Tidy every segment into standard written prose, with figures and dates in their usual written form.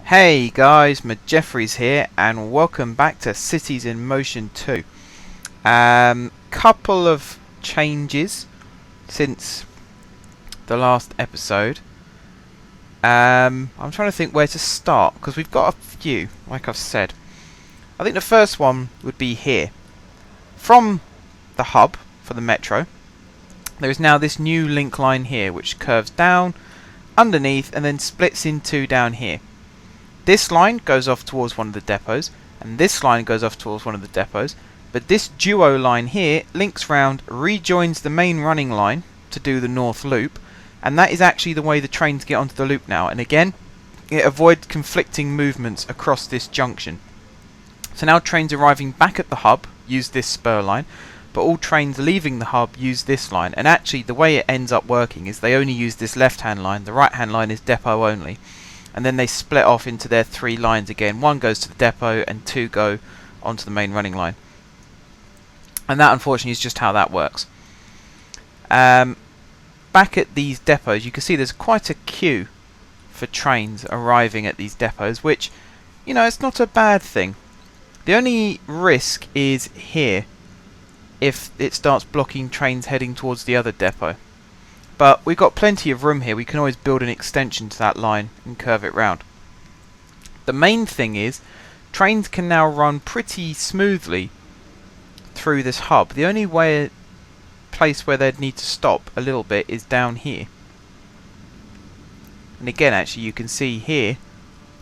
Hey guys, Jeffries here, and welcome back to Cities in Motion 2. Couple of changes since the last episode. I'm trying to think where to start because we've got a few, like I've said. I think the first one would be here. From the hub for the metro, there is now this new link line here which curves down, underneath, and then splits in two down here. This line goes off towards one of the depots, and this line goes off towards one of the depots, but this duo line here links round, rejoins the main running line to do the north loop, and that is actually the way the trains get onto the loop now. And again, it avoids conflicting movements across this junction. So now trains arriving back at the hub use this spur line, but all trains leaving the hub use this line. And actually the way it ends up working is they only use this left hand line, the right hand line is depot only. And then they split off into their three lines again. One goes to the depot and two go onto the main running line. And that unfortunately is just how that works. Back at these depots you can see there's quite a queue for trains arriving at these depots, which, you know, it's not a bad thing. The only risk is here if it starts blocking trains heading towards the other depot. But we've got plenty of room here. We can always build an extension to that line and curve it round. The main thing is trains can now run pretty smoothly through this hub. The only place where they'd need to stop a little bit is down here. And again, actually, you can see here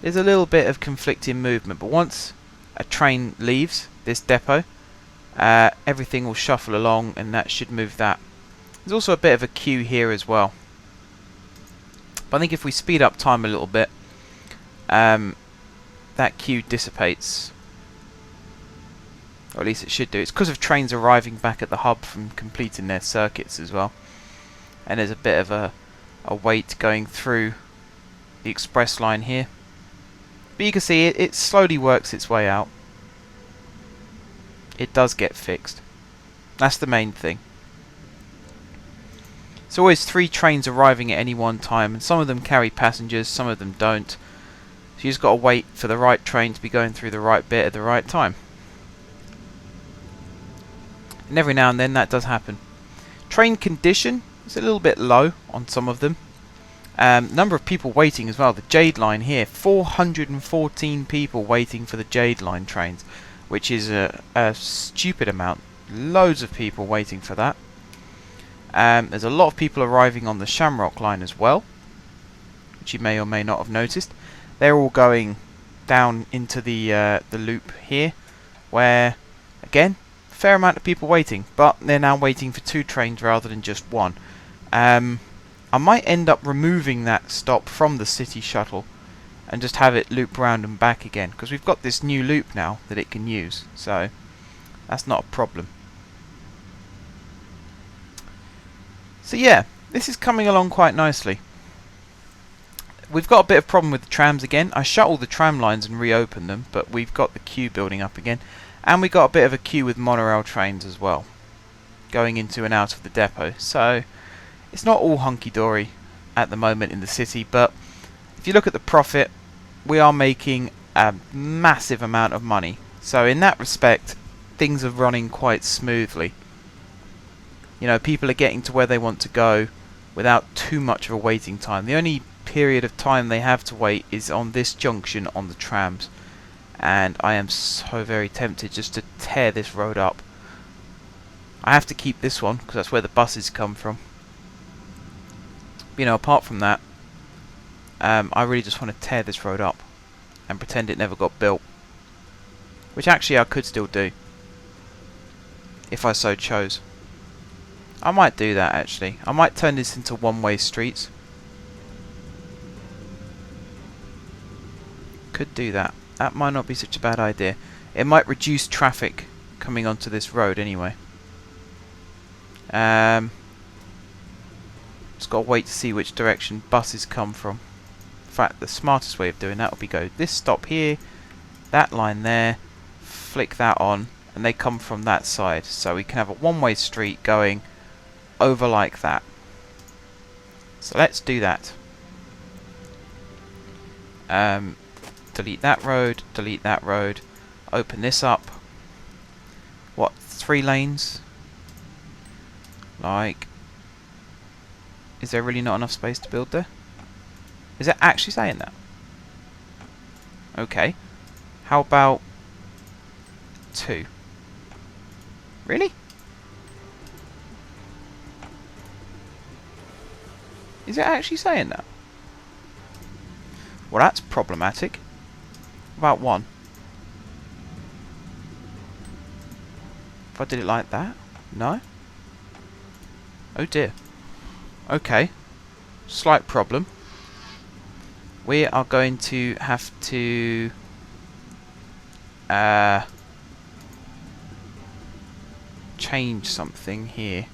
there's a little bit of conflicting movement, but once a train leaves this depot, everything will shuffle along and that should move that. There's also a bit of a queue here as well. But I think if we speed up time a little bit, that queue dissipates. Or at least it should do. It's because of trains arriving back at the hub from completing their circuits as well. And there's a bit of a wait going through the express line here. But you can see it slowly works its way out. It does get fixed. That's the main thing. There's always three trains arriving at any one time, and some of them carry passengers, some of them don't. So you just got to wait for the right train to be going through the right bit at the right time. And every now and then that does happen. Train condition is a little bit low on some of them. Number of people waiting as well. The Jade line here, 414 people waiting for the Jade line trains, which is a stupid amount. Loads of people waiting for that. There's a lot of people arriving on the Shamrock line as well, which you may or may not have noticed. They're all going down into the loop here, where, again, a fair amount of people waiting, but they're now waiting for two trains rather than just one. I might end up removing that stop from the city shuttle and just have it loop round and back again, because we've got this new loop now that it can use, so that's not a problem. So yeah, this is coming along quite nicely. We've got a bit of problem with the trams again. I shut all the tram lines and reopened them, but we've got the queue building up again. And we got a bit of a queue with monorail trains as well, going into and out of the depot. So it's not all hunky-dory at the moment in the city, but if you look at the profit, we are making a massive amount of money. So in that respect, things are running quite smoothly. You know, people are getting to where they want to go without too much of a waiting time. The only period of time they have to wait is on this junction on the trams. And I am so very tempted just to tear this road up. I have to keep this one because that's where the buses come from. You know, apart from that, I really just want to tear this road up and pretend it never got built. Which actually I could still do, if I so chose. I might do that actually. I might turn this into one-way streets. Could do that. That might not be such a bad idea. It might reduce traffic coming onto this road anyway. Just got to wait to see which direction buses come from. In fact, the smartest way of doing that would be go this stop here, that line there, flick that on, and they come from that side. So we can have a one-way street going over like that. So let's do that. delete that road, delete that road, open this up. What, 3 lanes? Like, is there really not enough space to build there? Is it actually saying that? Okay. How about 2? Really? Is it actually saying that? Well, that's problematic. About 1. If I did it like that? No? Oh dear. Okay. Slight problem. We are going to have to change something here.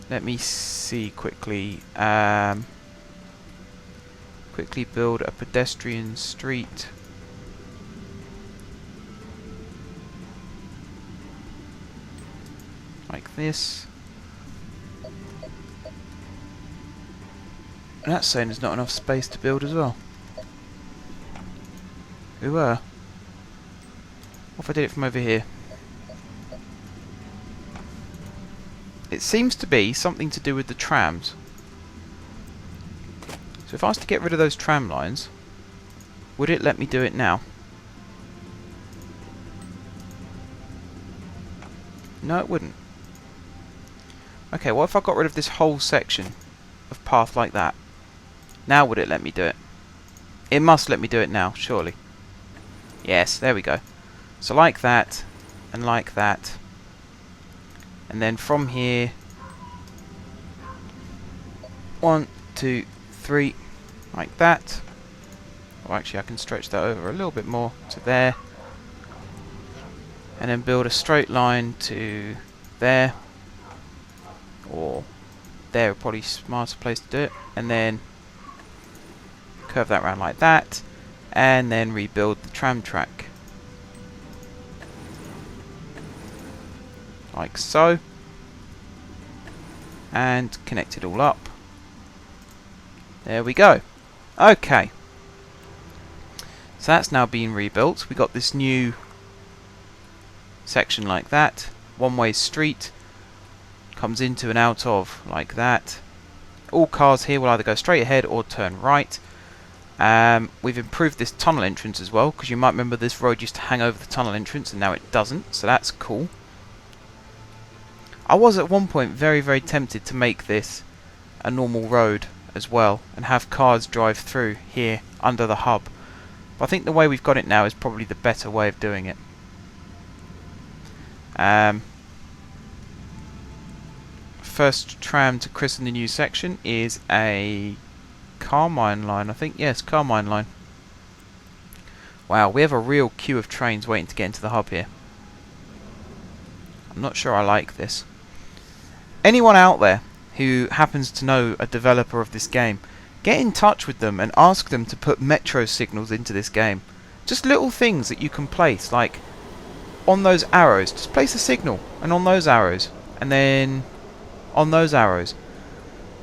Let me see quickly. Quickly build a pedestrian street. Like this. And that's saying there's not enough space to build as well. What if I did it from over here? It seems to be something to do with the trams. So if I was to get rid of those tram lines, would it let me do it now? No, it wouldn't. Okay, what if I got rid of this whole section of path like that? Now would it let me do it? It must let me do it now, surely. Yes, there we go. So like that, and like that. And then from here, 1, 2, 3, like that. Or actually I can stretch that over a little bit more to there. And then build a straight line to there. Or there, probably a smarter place to do it. And then curve that around like that. And then rebuild the tram track. Like so. And connect it all up. There we go. Okay. So that's now been rebuilt. We got this new section like that. One-way street. Comes into and out of like that. All cars here will either go straight ahead or turn right. We've improved this tunnel entrance as well, because you might remember this road used to hang over the tunnel entrance and now it doesn't, so that's cool. I was at one point very, very tempted to make this a normal road as well and have cars drive through here under the hub. But I think the way we've got it now is probably the better way of doing it. First tram to christen the new section is a Carmine line, I think. Yes, Carmine line. Wow, we have a real queue of trains waiting to get into the hub here. I'm not sure I like this. Anyone out there who happens to know a developer of this game, get in touch with them and ask them to put metro signals into this game. Just little things that you can place, like on those arrows, just place a signal, and on those arrows, and then on those arrows.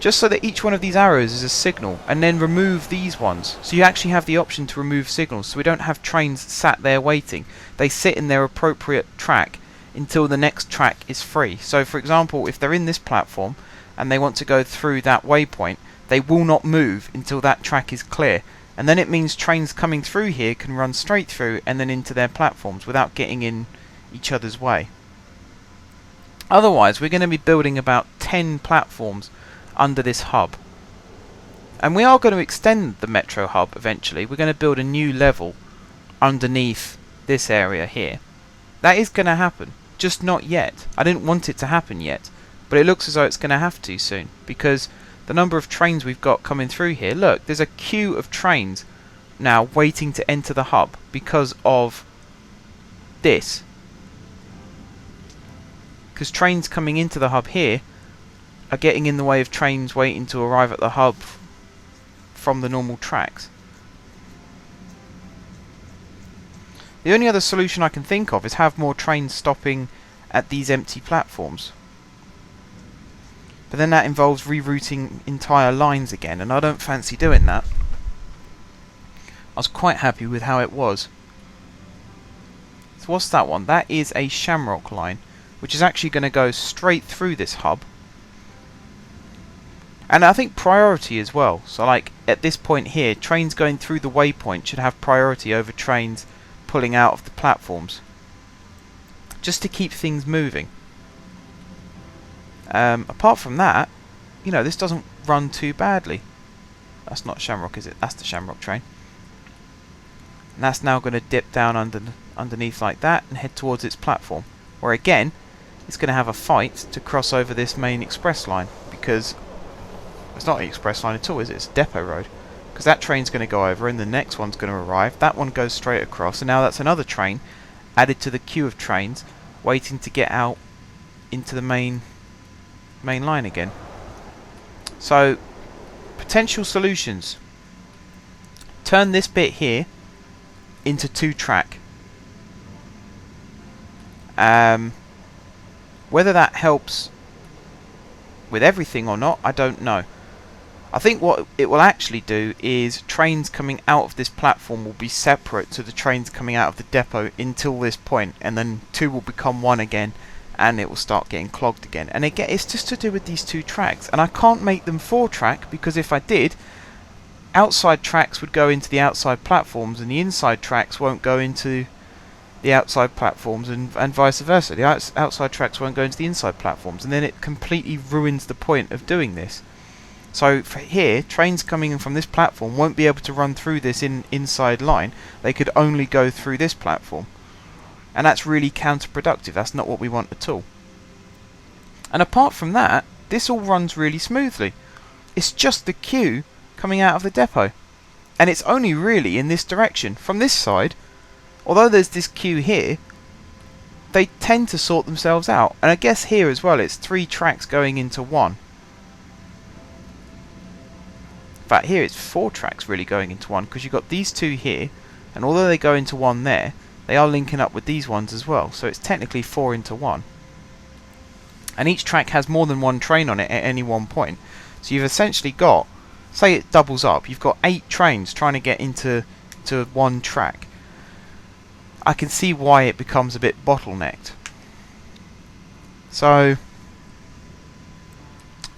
Just so that each one of these arrows is a signal, and then remove these ones. So you actually have the option to remove signals, so we don't have trains sat there waiting. They sit in their appropriate track until the next track is free. So for example, if they're in this platform and they want to go through that waypoint, they will not move until that track is clear. And then it means trains coming through here can run straight through and then into their platforms without getting in each other's way. Otherwise, we're going to be building about 10 platforms under this hub. And we are going to extend the metro hub eventually. We're going to build a new level underneath this area here. That is going to happen, just not yet. I didn't want it to happen yet, but it looks as though it's going to have to soon, because the number of trains we've got coming through here, look, there's a queue of trains now waiting to enter the hub because of this. Because trains coming into the hub here are getting in the way of trains waiting to arrive at the hub from the normal tracks. The only other solution I can think of is have more trains stopping at these empty platforms. But then that involves rerouting entire lines again, and I don't fancy doing that. I was quite happy with how it was. So what's that one? That is a Shamrock line, which is actually going to go straight through this hub. And I think priority as well. So like at this point here, trains going through the waypoint should have priority over trains pulling out of the platforms, just to keep things moving. Apart from that, you know, this doesn't run too badly. That's not Shamrock, is it? That's the Shamrock train. And that's now going to dip down underneath like that and head towards its platform, where again it's going to have a fight to cross over this main express line, because it's not an express line at all, is it? It's a depot road. Because that train's going to go over and the next one's going to arrive. That one goes straight across, and now that's another train added to the queue of trains waiting to get out into the main line again. So, potential solutions. Turn this bit here into 2-track. Whether that helps with everything or not, I don't know. I think what it will actually do is trains coming out of this platform will be separate to the trains coming out of the depot until this point, and then 2 will become 1 again, and it will start getting clogged again. And again, it's just to do with these 2 tracks, and I can't make them 4-track, because if I did, outside tracks would go into the outside platforms and the inside tracks won't go into the outside platforms, and vice versa. The outside tracks won't go into the inside platforms, and then it completely ruins the point of doing this. So for here, trains coming in from this platform won't be able to run through this inside line. They could only go through this platform. And that's really counterproductive. That's not what we want at all. And apart from that, this all runs really smoothly. It's just the queue coming out of the depot. And it's only really in this direction. From this side, although there's this queue here, they tend to sort themselves out. And I guess here as well, it's 3 tracks going into 1. In fact, here it's 4 tracks really going into 1, because you've got these 2 here, and although they go into 1 there, they are linking up with these ones as well, so it's technically 4 into 1. And each track has more than 1 train on it at any one point. So you've essentially got, say it doubles up, you've got 8 trains trying to get into 1 track. I can see why it becomes a bit bottlenecked. So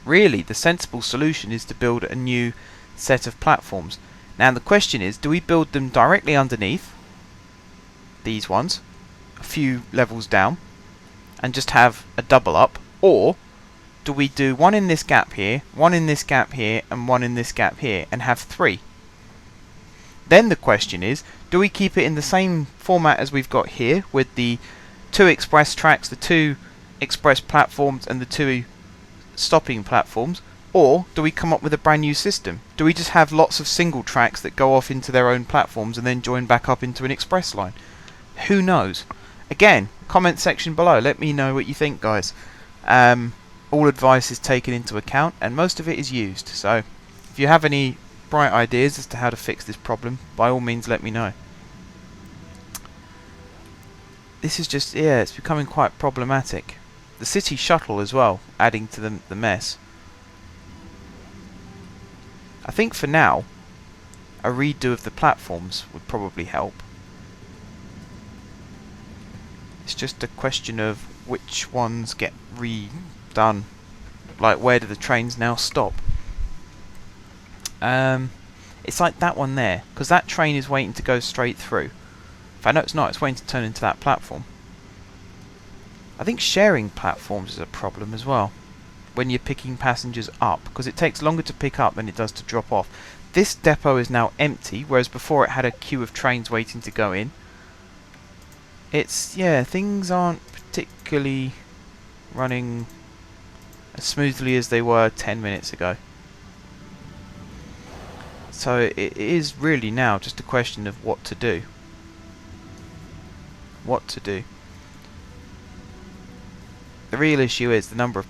really, the sensible solution is to build a new set of platforms. Now the question is, do we build them directly underneath these ones, a few levels down, and just have a double up, or do we do 1 in this gap here, 1 in this gap here, and 1 in this gap here, and have 3? Then the question is, do we keep it in the same format as we've got here, with the 2 express tracks, the 2 express platforms, and the 2 stopping platforms, or do we come up with a brand new system? Do we just have lots of single tracks that go off into their own platforms and then join back up into an express line? Who knows? Again, comment section below, let me know what you think, guys. All advice is taken into account, and most of it is used, so if you have any bright ideas as to how to fix this problem, by all means let me know. This is just, yeah, it's becoming quite problematic. The city shuttle as well, adding to the mess. I think for now, a redo of the platforms would probably help. It's just a question of which ones get redone. Like, where do the trains now stop? It's like that one there, because that train is waiting to go straight through. In fact, no, it's not. It's waiting to turn into that platform. I think sharing platforms is a problem as well when you're picking passengers up, because it takes longer to pick up than it does to drop off. This depot is now empty, whereas before it had a queue of trains waiting to go in. It's, yeah, things aren't particularly running as smoothly as they were 10 minutes ago. So it is really now just a question of what to do. What to do. The real issue is the number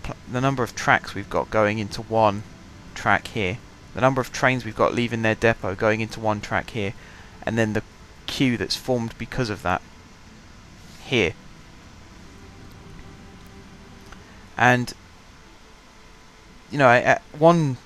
of tracks we've got going into 1 track here, the number of trains we've got leaving their depot going into 1 track here, and then the queue that's formed because of that here. And you know, one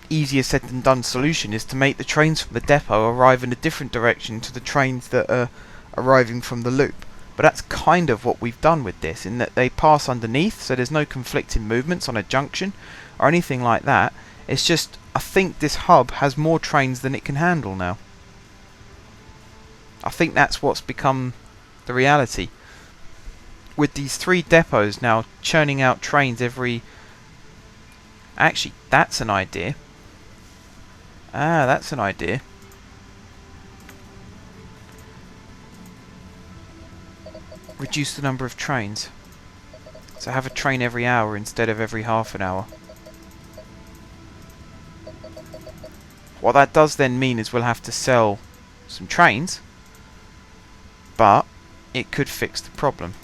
easier said than done solution is to make the trains from the depot arrive in a different direction to the trains that are arriving from the loop. But that's kind of what we've done with this, in that they pass underneath, so there's no conflicting movements on a junction or anything like that. It's just, I think this hub has more trains than it can handle now. I think that's what's become the reality. With these 3 depots now churning out trains every... Actually, that's an idea. That's an idea. Reduce the number of trains. So have a train every hour instead of every half an hour. What that does then mean is we'll have to sell some trains, but it could fix the problem.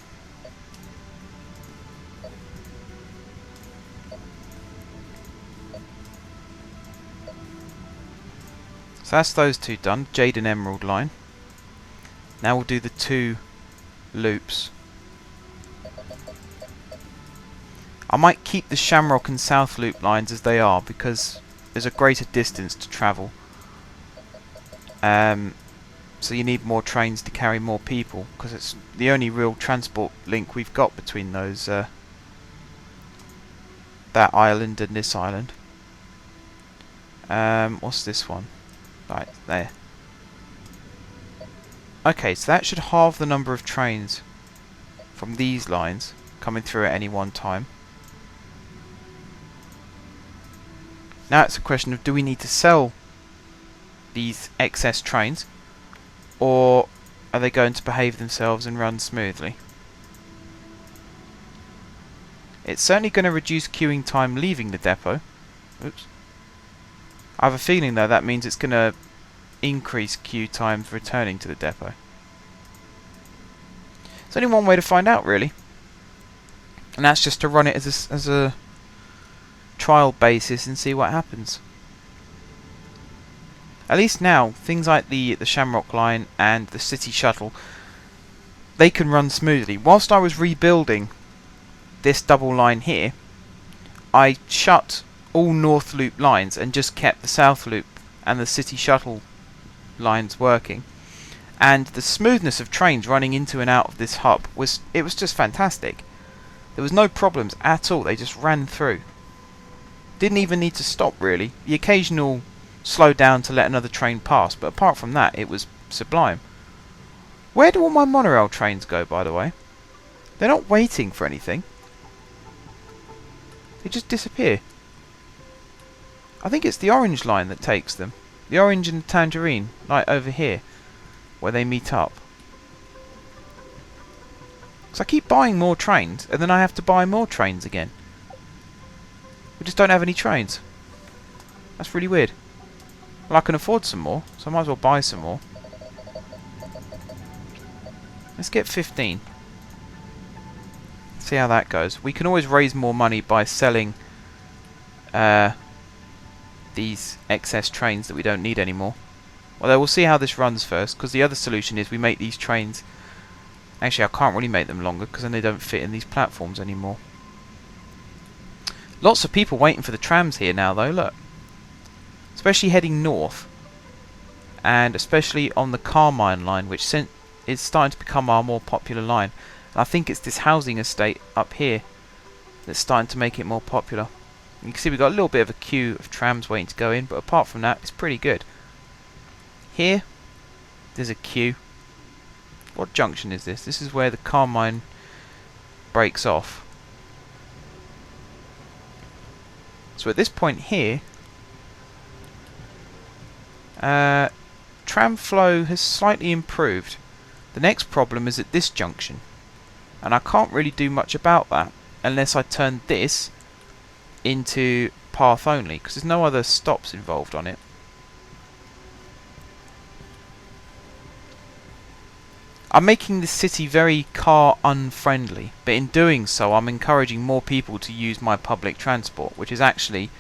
So that's those 2 done, Jade and Emerald line. Now we'll do the 2 loops. I might keep the Shamrock and South Loop lines as they are because there's a greater distance to travel. So you need more trains to carry more people, because it's the only real transport link we've got between those that island and this island. What's this one? Right, there. Okay, so that should halve the number of trains from these lines coming through at any one time. Now it's a question of, do we need to sell these excess trains, or are they going to behave themselves and run smoothly? It's certainly going to reduce queuing time leaving the depot. Oops. I have a feeling though that means it's going to increase queue times returning to the depot. There's only one way to find out really, and that's just to run it as a trial basis and see what happens. At least now, things like the Shamrock line and the City Shuttle, they can run smoothly. Whilst I was rebuilding this double line here, I shut all North Loop lines and just kept the South Loop and the City Shuttle lines working. And the smoothness of trains running into and out of this hub was just fantastic. There was no problems at all, they just ran through. Didn't even need to stop really. The occasional slow down to let another train pass, but apart from that it was sublime. Where do all my monorail trains go, by the way? They're not waiting for anything. They just disappear. I think it's the orange line that takes them. The orange and the tangerine, like over here, where they meet up. So I keep buying more trains, and then I have to buy more trains again. We just don't have any trains. That's really weird. Well, I can afford some more, so I might as well buy some more. Let's get 15. See how that goes. We can always raise more money by selling these excess trains that we don't need anymore. Although we'll see how this runs first, because the other solution is we make these trains... Actually, I can't really make them longer, because then they don't fit in these platforms anymore. Lots of people waiting for the trams here now, though, look. Especially heading north. And especially on the Carmine line, which is starting to become our more popular line. And I think it's this housing estate up here that's starting to make it more popular. You can see we've got a little bit of a queue of trams waiting to go in, but apart from that, it's pretty good. Here, there's a queue. What junction is this? This is where the Carmine breaks off. So at this point here, tram flow has slightly improved. The next problem is at this junction, and I can't really do much about that unless I turn this into path only, because there's no other stops involved on it. I'm making this city very car unfriendly, but in doing so I'm encouraging more people to use my public transport, which is actually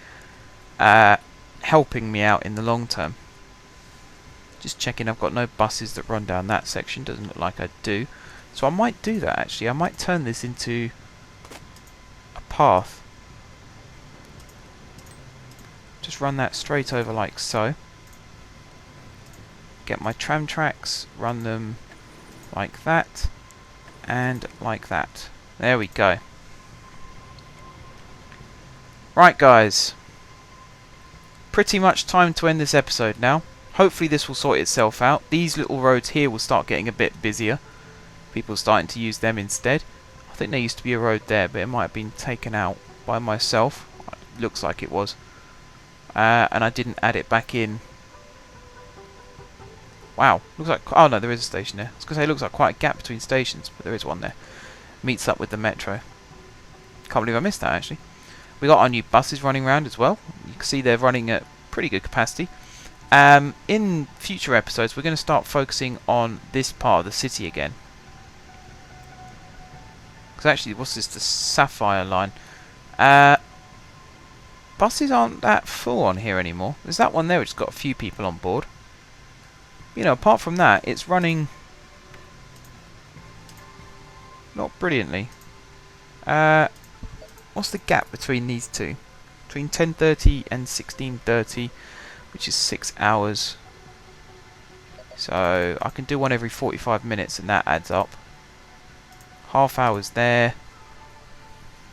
helping me out in the long term. Just checking I've got no buses that run down that section. Doesn't look like I do. So I might do that actually. I might turn this into a path. Just run that straight over like so. Get my tram tracks, run them like that, and like that. There we go. Right guys, pretty much time to end this episode now. Hopefully this will sort itself out. These little roads here will start getting a bit busier. People are starting to use them instead. I think there used to be a road there, but it might have been taken out by myself. Looks like it was. And I didn't add it back in. Wow, looks like... oh no, there is a station there. I was going to say it looks like quite a gap between stations, but there is one there. Meets up with the metro. Can't believe I missed that actually. We got our new buses running around as well. You can see they're running at pretty good capacity. In future episodes, we're going to start focusing on this part of the city again. Because actually, what's this? The Sapphire line. Buses aren't that full on here anymore. There's that one there which has got a few people on board. You know, apart from that, it's running not brilliantly. What's the gap between these two? Between 10:30 and 16:30, which is 6 hours. So I can do one every 45 minutes and that adds up. Half hours there.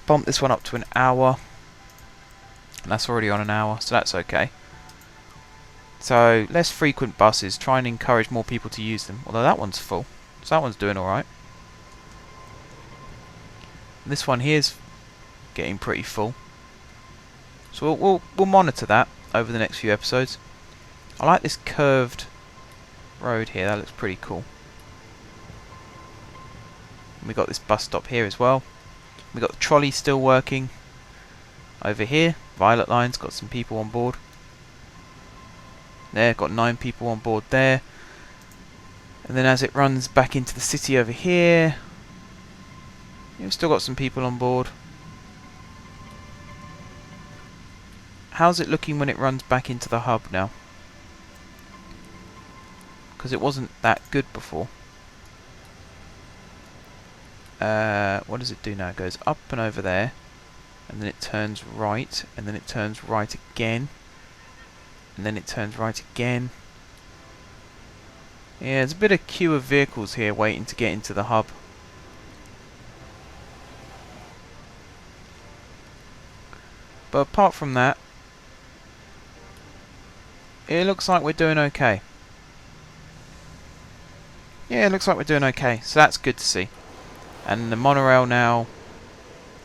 Bump this one up to an hour. And that's already on an hour, so that's okay. So less frequent buses, try and encourage more people to use them. Although that one's full, so that one's doing alright. This one here's getting pretty full. So we'll monitor that over the next few episodes. I like this curved road here, that looks pretty cool. We got this bus stop here as well. We got the trolley still working over here. Violet Line's got some people on board. There, got 9 people on board there. And then as it runs back into the city over here, we've still got some people on board. How's it looking when it runs back into the hub now? Because it wasn't that good before. What does it do now? It goes up and over there, and then it turns right, and then it turns right again, and then it turns right again. Yeah, there's a bit of queue of vehicles here waiting to get into the hub. But apart from that, it looks like we're doing okay. Yeah, it looks like we're doing okay, so that's good to see. And the monorail now,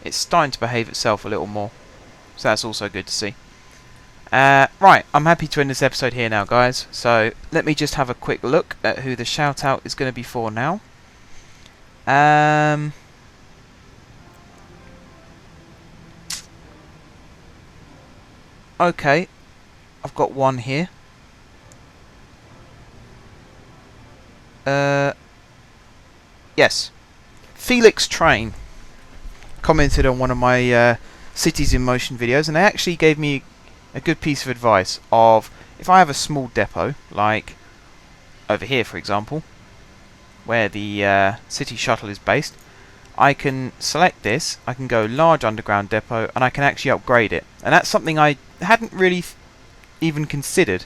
it's starting to behave itself a little more, so that's also good to see. Right, I'm happy to end this episode here now, guys. So let me just have a quick look at who the shout out is going to be for now. Okay, I've got one here. Yes, Felix Train commented on one of my Cities in Motion videos, and they actually gave me a good piece of advice of, if I have a small depot, like over here for example, where the city shuttle is based, I can select this, I can go large underground depot, and I can actually upgrade it. And that's something I hadn't really even considered.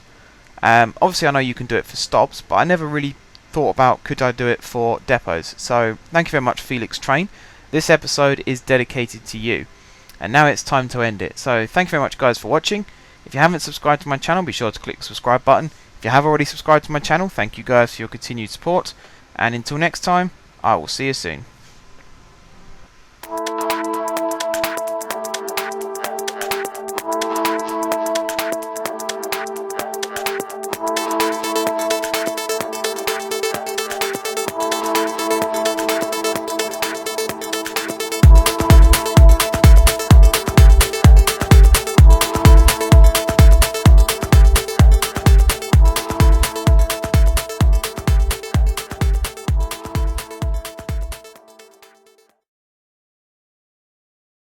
Obviously I know you can do it for stops, but I never really thought about could I do it for depots. So thank you very much, Felix Train. This episode is dedicated to you. And now it's time to end it. So thank you very much, guys, for watching. If you haven't subscribed to my channel, be sure to click the subscribe button. If you have already subscribed to my channel, thank you guys for your continued support. And until next time, I will see you soon.